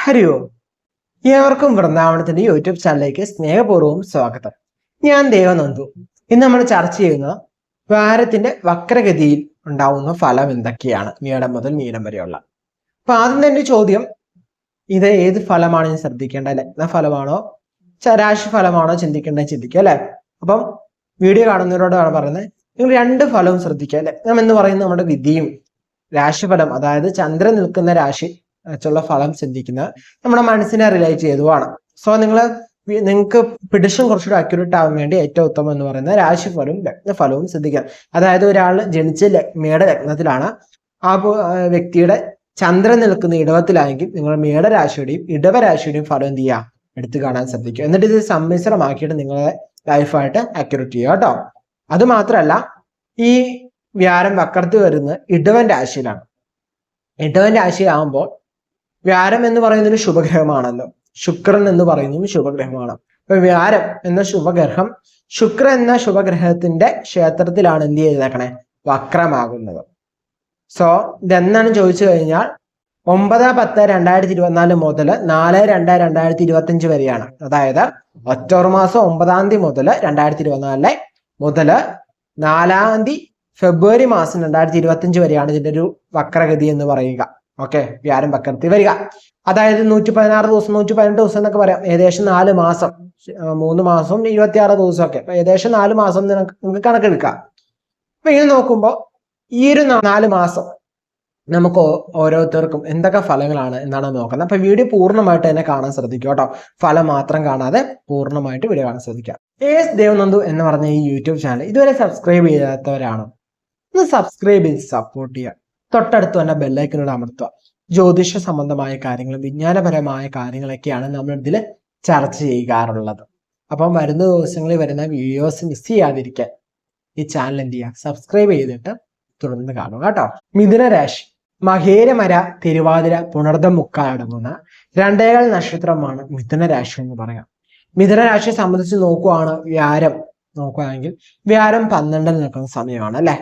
ഹരി ഓം. ഏവർക്കും വൃന്ദാവനത്തിന്റെ യൂട്യൂബ് ചാനലിലേക്ക് സ്നേഹപൂർവ്വം സ്വാഗതം. ഞാൻ ദേവനന്ദു. ഇന്ന് നമ്മൾ ചർച്ച ചെയ്യുന്നത് വാരത്തിന്റെ വക്രഗതിയിൽ ഉണ്ടാവുന്ന ഫലം എന്തൊക്കെയാണ്, മീനം മുതൽ മീനം വരെയുള്ള. അപ്പൊ ആദ്യം തന്നെ ചോദ്യം, ഇത് ഏത് ഫലമാണ് ഞാൻ ശ്രദ്ധിക്കേണ്ടത്? ലഗ്നഫലമാണോ രാശി ഫലമാണോ ചിന്തിക്കുക അല്ലെ? അപ്പം വീഡിയോ കാണുന്നവരോടാണ് പറയുന്നത്, നിങ്ങൾ രണ്ട് ഫലവും ശ്രദ്ധിക്കുക. ലഗ്നം എന്ന് പറയുന്നത് നമ്മുടെ വിധിയും, രാശിഫലം അതായത് ചന്ദ്രൻ നിൽക്കുന്ന രാശി വെച്ചുള്ള ഫലം ചിന്തിക്കുന്നത് നമ്മുടെ മനസ്സിനെ റിലേറ്റ് ചെയ്തുമാണ്. സോ നിങ്ങൾക്ക് പിടിഷൻ കുറച്ചുകൂടി അക്യുറേറ്റ് ആവാൻ വേണ്ടി ഏറ്റവും ഉത്തമം എന്ന് പറയുന്നത് രാശിഫലവും ലഗ്നഫലവും ശ്രദ്ധിക്കുക. അതായത് ഒരാൾ ജനിച്ച മേടലഗ്നത്തിലാണ്, ആ വ്യക്തിയുടെ ചന്ദ്രൻ നിൽക്കുന്ന ഇടവത്തിലാണെങ്കിൽ നിങ്ങൾ മേടരാശിയുടെയും ഇടവരാശിയുടെയും ഫലം എന്ത് ചെയ്യുക, എടുത്തു കാണാൻ ശ്രദ്ധിക്കുക. എന്നിട്ട് ഇത് സമ്മിശ്രമാക്കിയിട്ട് നിങ്ങളെ ലൈഫായിട്ട് അക്യുറേറ്റ് ചെയ്യുക കേട്ടോ. അത് മാത്രമല്ല, ഈ വ്യാരം വക്രത്തിൽ വരുന്നത് ഇടവൻ രാശിയിലാണ്. ഇടവൻ രാശിയാകുമ്പോൾ വ്യാരം എന്ന് പറയുന്നൊരു ശുഭഗ്രഹമാണല്ലോ, ശുക്രൻ എന്ന് പറയുന്നതും ശുഭഗ്രഹമാണ്. അപ്പൊ വ്യാരം എന്ന ശുഭഗ്രഹം ശുക്രൻ എന്ന ശുഭഗ്രഹത്തിന്റെ ക്ഷേത്രത്തിലാണ് എന്ത് ചെയ്തേക്കണേ, വക്രമാകുന്നത്. സോ ഇതെന്നാണ് ചോദിച്ചു കഴിഞ്ഞാൽ 9/10/2024 മുതൽ 4/2/2025 വരെയാണ്. അതായത് ഒക്ടോബർ മാസം 9 മുതൽ 2024 മുതൽ 4 ഫെബ്രുവരി മാസം 2025 വരെയാണ് ഇതിന്റെ ഒരു വക്രഗതി എന്ന് പറയുക. ഓക്കെ, വ്യാരം വക്രത്തിൽ വരിക. അതായത് 116 ദിവസം 118 ദിവസം എന്നൊക്കെ പറയാം. ഏകദേശം 4 മാസം, 3 മാസം 26 ദിവസമൊക്കെ, ഏകദേശം 4 മാസം നിങ്ങൾക്ക് കണക്കെടുക്കാം. അപ്പൊ ഇത് നോക്കുമ്പോൾ ഈ ഒരു 4 മാസം നമുക്ക് ഓരോരുത്തർക്കും എന്തൊക്കെ ഫലങ്ങളാണ് എന്നാണ് നോക്കുന്നത്. അപ്പൊ വീഡിയോ പൂർണ്ണമായിട്ട് തന്നെ കാണാൻ ശ്രദ്ധിക്കുക കേട്ടോ. ഫലം മാത്രം കാണാതെ പൂർണ്ണമായിട്ട് വീഡിയോ കാണാൻ ശ്രദ്ധിക്കുക. ദേവനന്ദു എന്ന് പറഞ്ഞ ഈ യൂട്യൂബ് ചാനൽ ഇതുവരെ സബ്സ്ക്രൈബ് ചെയ്യാത്തവരാണ്, ഒന്ന് സബ്സ്ക്രൈബ് ചെയ്ത് സപ്പോർട്ട് ചെയ്യുക. തൊട്ടടുത്ത് തന്നെ ബെല്ലൈക്കനോട് അമർത്തുക. ജ്യോതിഷ സംബന്ധമായ കാര്യങ്ങളും വിജ്ഞാനപരമായ കാര്യങ്ങളൊക്കെയാണ് നമ്മൾ ഇതിൽ ചർച്ച ചെയ്യാറുള്ളത്. അപ്പം വരുന്ന ദിവസങ്ങളിൽ വരുന്ന വീഡിയോസ് മിസ് ചെയ്യാതിരിക്കാൻ ഈ ചാനൽ എന്ത് ചെയ്യുക, സബ്സ്ക്രൈബ് ചെയ്തിട്ട് തുടർന്ന് കാണുക കേട്ടോ. മിഥുന രാശി മകേരമര തിരുവാതിര പുണർദം മുക്കാൽ അടങ്ങുന്ന 2 നക്ഷത്രമാണ് മിഥുന രാശി എന്ന് പറയാം. മിഥുന രാശിയെ സംബന്ധിച്ച് നോക്കുകയാണെങ്കിൽ വ്യാരം 12 നിൽക്കുന്ന സമയമാണ് അല്ലെ.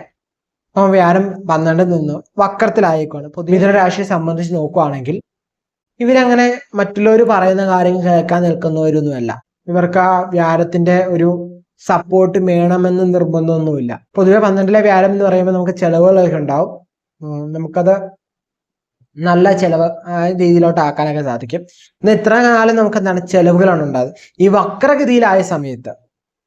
അപ്പം വ്യാരം 12 നിന്ന് വക്രത്തിലായേക്കാണ്. മിഥുന രാശിയെ സംബന്ധിച്ച് നോക്കുകയാണെങ്കിൽ ഇവരങ്ങനെ മറ്റുള്ളവർ പറയുന്ന കാര്യങ്ങൾ കേൾക്കാൻ നിൽക്കുന്നവരൊന്നുമല്ല. ഇവർക്ക് ആ വ്യാരത്തിന്റെ ഒരു സപ്പോർട്ട് വേണമെന്ന് നിർബന്ധമൊന്നുമില്ല. പൊതുവെ 12 വ്യാരം എന്ന് പറയുമ്പോൾ നമുക്ക് ചെലവുകളൊക്കെ ഉണ്ടാവും. നമുക്കത് നല്ല ചെലവ് ആ രീതിയിലോട്ട് ആക്കാനൊക്കെ സാധിക്കും. എന്നാൽ ഇത്ര കാലം നമുക്ക് എന്താണ് ചെലവുകളാണ് ഉണ്ടാകുന്നത്. ഈ വക്രഗതിയിലായ സമയത്ത്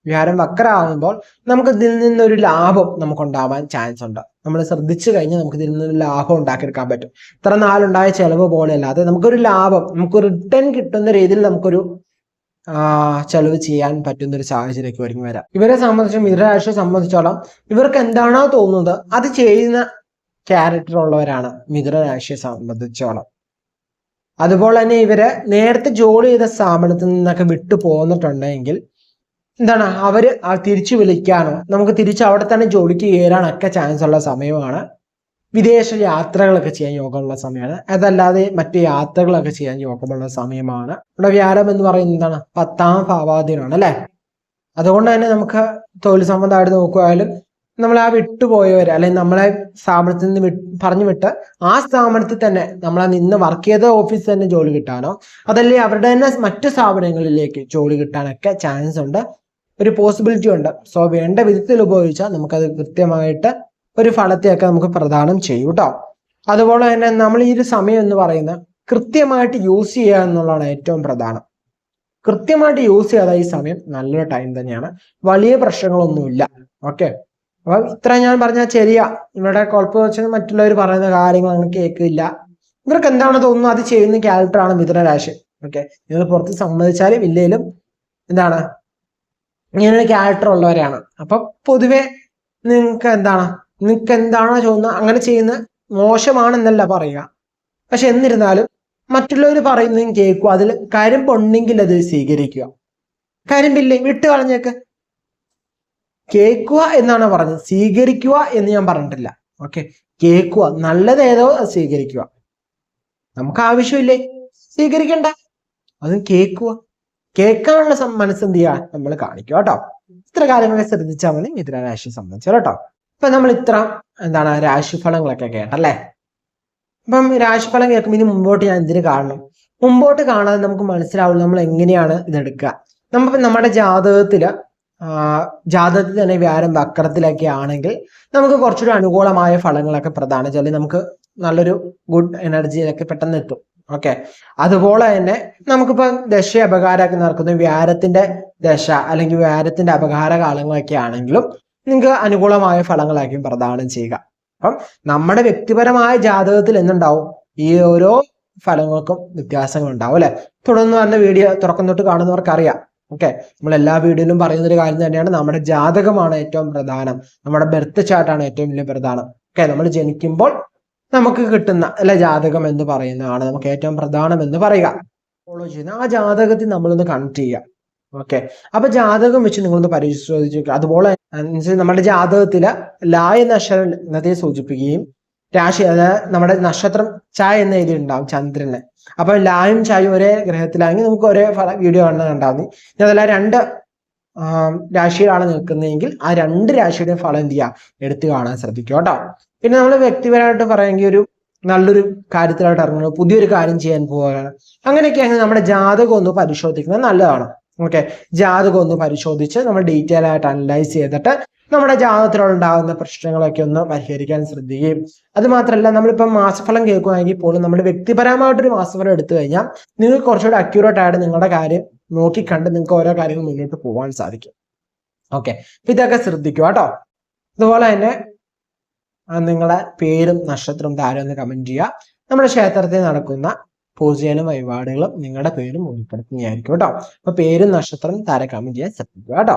വ്യാരം വക്രമാകുമ്പോൾ നമുക്ക് ഇതിൽ നിന്നൊരു ലാഭം നമുക്കുണ്ടാവാൻ ചാൻസ് ഉണ്ട്. നമ്മൾ ശ്രദ്ധിച്ചു കഴിഞ്ഞാൽ നമുക്ക് ഇതിൽ നിന്നൊരു ലാഭം ഉണ്ടാക്കിയെടുക്കാൻ പറ്റും. ഇത്ര നാളുണ്ടായ ചെലവ് പോലെ അല്ലാതെ നമുക്കൊരു ലാഭം, നമുക്ക് റിട്ടേൺ കിട്ടുന്ന രീതിയിൽ നമുക്കൊരു ചെലവ് ചെയ്യാൻ പറ്റുന്ന ഒരു സാഹചര്യമൊക്കെ ഒരുങ്ങി വരാം. ഇവരെ സംബന്ധിച്ചും മിഥുനരാശിയെ സംബന്ധിച്ചോളം ഇവർക്ക് എന്താണോ തോന്നുന്നത് അത് ചെയ്യുന്ന ക്യാരക്ടർ ഉള്ളവരാണ് മിഥുനരാശിയെ സംബന്ധിച്ചോളം. അതുപോലെ തന്നെ ഇവര് നേരത്തെ ജോലി ചെയ്ത സ്ഥാപനത്തിൽ നിന്നൊക്കെ വിട്ടു പോന്നിട്ടുണ്ടെങ്കിൽ എന്താണ്, അവര് തിരിച്ചു വിളിക്കാനോ നമുക്ക് തിരിച്ച് അവിടെ തന്നെ ജോലിക്ക് കയറാനൊക്കെ ചാൻസ് ഉള്ള സമയമാണ്. വിദേശ യാത്രകളൊക്കെ ചെയ്യാൻ യോഗമുള്ള സമയമാണ്. അതല്ലാതെ മറ്റു യാത്രകളൊക്കെ ചെയ്യാൻ യോഗമുള്ള സമയമാണ്. ഇവിടെ വ്യാരം എന്ന് പറയുന്നത് എന്താണ്, 10ാം ഭാവാധീനമാണ് അല്ലെ. അതുകൊണ്ട് തന്നെ നമുക്ക് തൊഴിൽ സംബന്ധമായിട്ട് നോക്കുകയായാലും നമ്മൾ ആ വിട്ടുപോയവർ അല്ലെങ്കിൽ നമ്മളെ സ്ഥാപനത്തിൽ നിന്ന് പറഞ്ഞു വിട്ട് ആ സ്ഥാപനത്തിൽ തന്നെ നമ്മളെ നിന്ന് വർക്ക് ചെയ്ത ഓഫീസിൽ തന്നെ ജോലി കിട്ടാനോ അതല്ലേ അവരുടെ തന്നെ മറ്റു സ്ഥാപനങ്ങളിലേക്ക് ജോലി കിട്ടാനൊക്കെ ചാൻസ് ഉണ്ട്, ഒരു പോസിബിലിറ്റി ഉണ്ട്. സോ വേണ്ട വിധത്തിൽ ഉപയോഗിച്ചാൽ നമുക്കത് കൃത്യമായിട്ട് ഒരു ഫലത്തെയൊക്കെ നമുക്ക് പ്രദാനം ചെയ്യും കേട്ടോ. അതുപോലെ തന്നെ നമ്മൾ ഈ ഒരു സമയം എന്ന് പറയുന്നത് കൃത്യമായിട്ട് യൂസ് ചെയ്യുക എന്നുള്ളതാണ് ഏറ്റവും പ്രധാനം. കൃത്യമായിട്ട് യൂസ് ചെയ്യാതെ ഈ സമയം നല്ലൊരു ടൈം തന്നെയാണ്, വലിയ പ്രശ്നങ്ങളൊന്നുമില്ല. ഓക്കെ, അപ്പൊ ഇത്ര ഞാൻ പറഞ്ഞാൽ ശരിയാ. ഇവരുടെ കുഴപ്പം വെച്ചാൽ മറ്റുള്ളവർ പറയുന്ന കാര്യങ്ങൾ അങ്ങനെ കേൾക്കില്ല. ഇവർക്ക് എന്താണ് തോന്നുന്നത് അത് ചെയ്യുന്ന ക്യാരക്ടറാണ് മിഥുനരാശി. ഓക്കെ, നിങ്ങൾ പുറത്ത് സമ്മതിച്ചാലും ഇല്ലേലും എന്താണ് ഇങ്ങനൊരു ക്യാരക്ടർ ഉള്ളവരാണ്. അപ്പൊ പൊതുവെ നിങ്ങൾക്ക് എന്താണോ തോന്നുന്നത് അങ്ങനെ ചെയ്യുന്ന മോശമാണെന്നല്ല പറയുക. പക്ഷെ എന്നിരുന്നാലും മറ്റുള്ളവർ പറയുന്നതും കേൾക്കുക, അതിൽ കരിമ്പുണ്ടെങ്കിൽ അത് സ്വീകരിക്കുക. കരിമ്പില്ലേ വിട്ട് കളഞ്ഞേക്ക്. കേൾക്കുക എന്നാണ് പറഞ്ഞത്, സ്വീകരിക്കുക എന്ന് ഞാൻ പറഞ്ഞിട്ടില്ല. ഓക്കെ, കേൾക്കുക, നല്ലത് ഏതോ അത് സ്വീകരിക്കുക. നമുക്ക് ആവശ്യമില്ലേ സ്വീകരിക്കണ്ട, അതും കേൾക്കുക. കേൾക്കാനുള്ള മനസ്സ് എന്ത് ചെയ്യാൻ നമ്മൾ കാണിക്കുക കേട്ടോ. ഇത്ര കാര്യങ്ങളൊക്കെ ശ്രദ്ധിച്ചാൽ മതി മിഥുന രാശിയെ സംബന്ധിച്ചോ കേട്ടോ. ഇപ്പൊ നമ്മൾ ഇത്ര രാശിഫലങ്ങളൊക്കെ കേട്ടല്ലേ. അപ്പം രാശിഫലം കേൾക്കുമ്പോൾ ഇനി മുമ്പോട്ട് ഞാൻ എന്തിനു കാണണം, മുമ്പോട്ട് കാണാതെ നമുക്ക് മനസ്സിലാവില്ല നമ്മൾ എങ്ങനെയാണ് ഇതെടുക്കുക. നമ്മുടെ ജാതകത്തിൽ തന്നെ വ്യാഴം വക്രത്തിലൊക്കെ ആണെങ്കിൽ നമുക്ക് കുറച്ചുകൂടി അനുകൂലമായ ഫലങ്ങളൊക്കെ പ്രദാനം ചെയ്യും. നമുക്ക് നല്ലൊരു ഗുഡ് എനർജിയിലൊക്കെ പെട്ടെന്ന് എത്തും. ഓക്കെ, അതുപോലെ തന്നെ നമുക്കിപ്പോ ദശ അപകാരമൊക്കെ നടക്കുന്ന വ്യാഴത്തിന്റെ ദശ അല്ലെങ്കിൽ വ്യാഴത്തിന്റെ അപകാര കാലങ്ങളൊക്കെ ആണെങ്കിലും നിങ്ങൾക്ക് അനുകൂലമായ ഫലങ്ങളായിരിക്കും പ്രദാനം ചെയ്യുക. അപ്പം നമ്മുടെ വ്യക്തിപരമായ ജാതകത്തിൽ എന്തുണ്ടാവും, ഈ ഓരോ ഫലങ്ങൾക്കും വ്യത്യാസങ്ങൾ ഉണ്ടാവും അല്ലെ. തുടർന്ന് വന്ന വീഡിയോ തുറക്കം തൊട്ട് കാണുന്നവർക്ക് അറിയാം. ഓക്കെ, നമ്മൾ എല്ലാ വീഡിയോയിലും പറയുന്ന ഒരു കാര്യം തന്നെയാണ്, നമ്മുടെ ജാതകമാണ് ഏറ്റവും പ്രധാനം, നമ്മുടെ ബർത്ത് ചാർട്ടാണ് ഏറ്റവും വലിയ പ്രധാനം. ഓക്കെ, നമ്മൾ ജനിക്കുമ്പോൾ നമുക്ക് കിട്ടുന്ന ജാതകം എന്ന് പറയുന്നതാണ് നമുക്ക് ഏറ്റവും പ്രധാനം എന്ന് പറയുക. ഫോളോ ചെയ്യുന്ന ആ ജാതകത്തിൽ നമ്മളൊന്ന് കണക്ട് ചെയ്യുക. ഓക്കെ, അപ്പൊ ജാതകം വെച്ച് നിങ്ങളൊന്ന് പരിശോധിച്ച് നോക്കുക. അതുപോലെ നമ്മുടെ ജാതകത്തില് ലായ നക്ഷത്രത്തെ സൂചിപ്പിക്കുകയും രാശി, അതായത് നമ്മുടെ നക്ഷത്രം ചായ എന്ന എഴുതി ഉണ്ടാവും ചന്ദ്രന്. അപ്പൊ ലായും ചായും ഒരേ ഗ്രഹത്തിലാണെങ്കിൽ നമുക്ക് ഒരേ വീഡിയോ കണ്ടാവും. അതല്ല രണ്ട് രാശിയിലാണ് നിൽക്കുന്നതെങ്കിൽ ആ രണ്ട് രാശിയുടെ ഫലം എന്ത് ചെയ്യുക, എടുത്തു കാണാൻ ശ്രദ്ധിക്കുക കേട്ടോ. പിന്നെ നമ്മൾ വ്യക്തിപരമായിട്ട് പറയുമെങ്കിൽ ഒരു നല്ലൊരു കാര്യത്തിലായിട്ട് ഇറങ്ങുന്നത്, പുതിയൊരു കാര്യം ചെയ്യാൻ പോവുകയാണ്, അങ്ങനെയൊക്കെയാണെങ്കിൽ നമ്മുടെ ജാതകം ഒന്ന് പരിശോധിക്കുന്നത് നല്ലതാണ്. ഓക്കെ, ജാതകം ഒന്ന് പരിശോധിച്ച് നമ്മൾ ഡീറ്റെയിൽ ആയിട്ട് അനലൈസ് ചെയ്തിട്ട് നമ്മുടെ ജാതകത്തിലുണ്ടാകുന്ന പ്രശ്നങ്ങളൊക്കെ ഒന്ന് പരിഹരിക്കാൻ ശ്രദ്ധിക്കുകയും, അത് മാത്രമല്ല നമ്മളിപ്പം മാസഫലം കേൾക്കുകയാണെങ്കിൽ പോലും നമ്മുടെ വ്യക്തിപരമായിട്ടൊരു മാസഫലം എടുത്തു കഴിഞ്ഞാൽ നിങ്ങൾക്ക് കുറച്ചുകൂടി അക്യൂറേറ്റ് ആയിട്ട് നിങ്ങളുടെ കാര്യം നോക്കിക്കണ്ട് നിങ്ങൾക്ക് ഓരോ കാര്യങ്ങൾ മുന്നോട്ട് പോകാൻ സാധിക്കും. ഓക്കെ, ഇതൊക്കെ ശ്രദ്ധിക്കുക കേട്ടോ. അതുപോലെ തന്നെ നിങ്ങളുടെ പേരും നക്ഷത്രവും താരം ഒന്ന് കമന്റ് ചെയ്യുക. നമ്മുടെ ക്ഷേത്രത്തിൽ നടക്കുന്ന പൂജയിലും വഴിപാടുകളും നിങ്ങളുടെ പേരും ഉൾപ്പെടുത്തുന്നതായിരിക്കും കേട്ടോ. അപ്പൊ പേരും നക്ഷത്രം താരം കമന്റ് ചെയ്യാൻ ശ്രദ്ധിക്കുക കേട്ടോ.